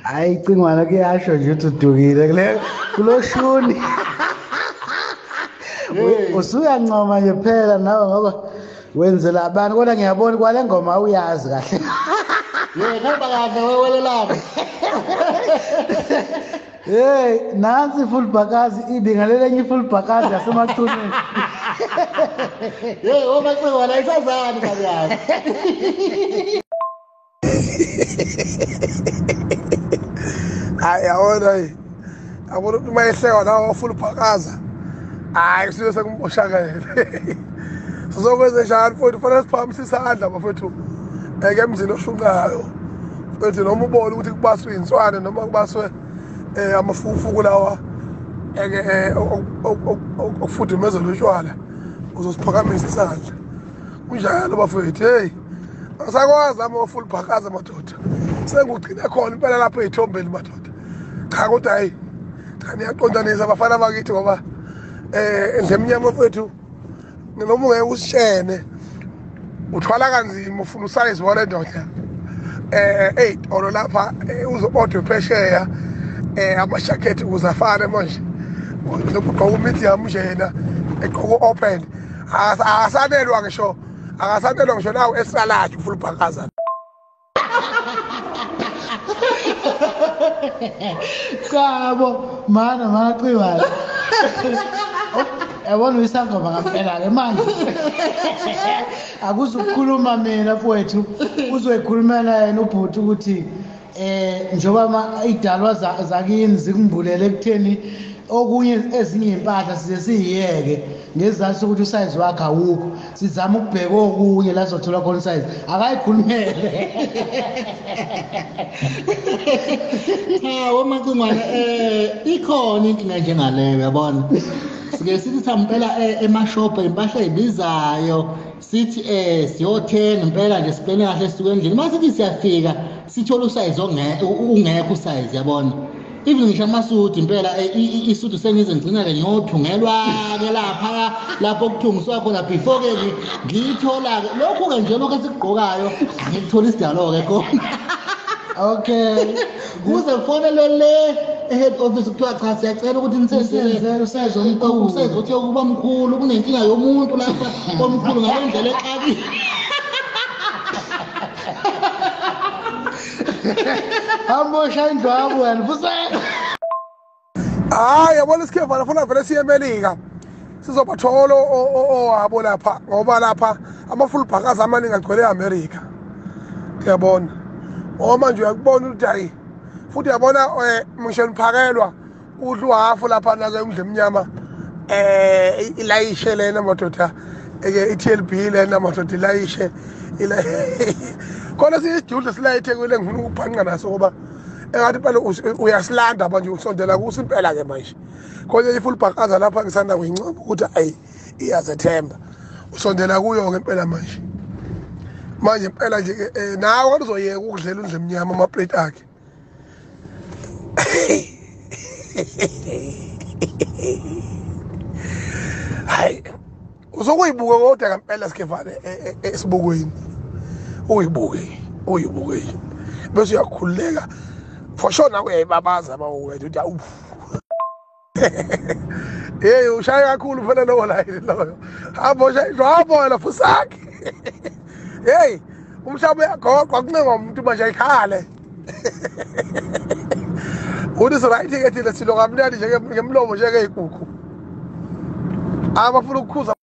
hayi cingwana kuyasho nje ukuthi udukile kule kuloshuni usuyancoma nje phela nawe ngoba wenzela abantu kodwa ngiyabona kwale ngoma uyazi kahle ngoba kahle wewelelana hey nansi full bhakazi ibingalela enye full bhakazi yasemachuneni oma cingwana isazani kabi yakho hayi yabona ukuthi uma ehlekwa nawo full bhakaza hayi siyo sekumboshakele sizokwenza njani mfowethu fanele siphakamisa isandla bafowethu emzini oshunqayo mfowethu noma ubone ukuthi kubaswe inswane noma kubaswe amafufu lawa okufudumeza lotshwala uzosiphakamisa isandla kunjalo bafowethu hey asakwazi ama-full bhakaza madoda sengugcine khona impela lapho ey'thombeni madoda cha kodwa hayi cha niyaqondanisa abafana bakithi ngoba endlemnyama mfowethu noma ungeke usishene uthwala kanzima ufuna usayizi wale ndoda ey'tolo lapha uzo-odwe phesheya amashakethi ukuze afane manje ugqoka umedium nje yena egqoka u-open akasanelwa ngisho nawe esaladi full bhakaza Kabo mana Cingwana yabona uyisangoma ngampela-ke manje akuzukukhuluma mina mfowethu uzoyikhulumela yena ubhuti ukuthi njengoba iy'dalwa zakini zikumbulele ekutheni okunye ezinye iy'mpahla size siyiyeke ngezizathu sokuthi usayizi wakhe awukho sizama ukubheka okunye la sizothola khona usayizi akayikhulumele oma Cingwana ikhona inkinga njengaleyo yabona sike sithi sampela emashophu impahla ey'bizayo sithi siyothenga impela nje siplene kahle sisuke endlini uma sithi siyafika sithole usayizi ungekho usayizi yabona even ngisho amasudi impela isudi sengize ngigcina-ke ngiyothungelwa-ke lapho okuthungiswa khona before-ke ngiyithola-ke lokhu-ke nje lokhu esikugqokayo ngikuthola isidalo-ke khona okay kuze kufonelwe le e-head office kuthiwa cha siyacela ukuthi nisenzele usayizi omkhulu usayizi othi ukuba mkhulu kunenkinga yomuntu lapha omkhulu ngale ndlela exakile hambosha indlwabu wena fusela hayi yabona isikhefa funa vele siye emelika sizobathola owabo lapha ngoba lapha ama-full bhakaza amaningi agcwele e-America uyabona manje uyakubona ukuthi hayi futhi uyabona ngisho niphakelwa udla uhafu laphana-ke umdla emnyama ilayishe lena madoda i-TLB lena madoda ilayishe khona siyisijudle silayithe kwile ngifuna ukubhanqa naso ngoba engathi impela uyasilanda manje usondela kuso impela-ke manje khona i-full bhakaza lapha ngisanda kuyincoma ukuthi hayi iyazethemba usondela kuyo-ke impela manje impela nje nawe kodwa uzoyeka ukudlela undla emnyama amaplate akhe hayi uzokuyibuka kodwa kampela sikhefane esibukweni uyibuke bese uyakhululeka for sure nawe uyayibabaza mawuwethu uthi awu hey ushaye kakhulu phela lowo layini loyo hamba wena fusakhe hey umhlaba uyagoqwa kuncenga umuntu manje ayikhale uthi right-ke thina silokamnandi njengemlomo njengey'nkukhu abafuna ukukhuza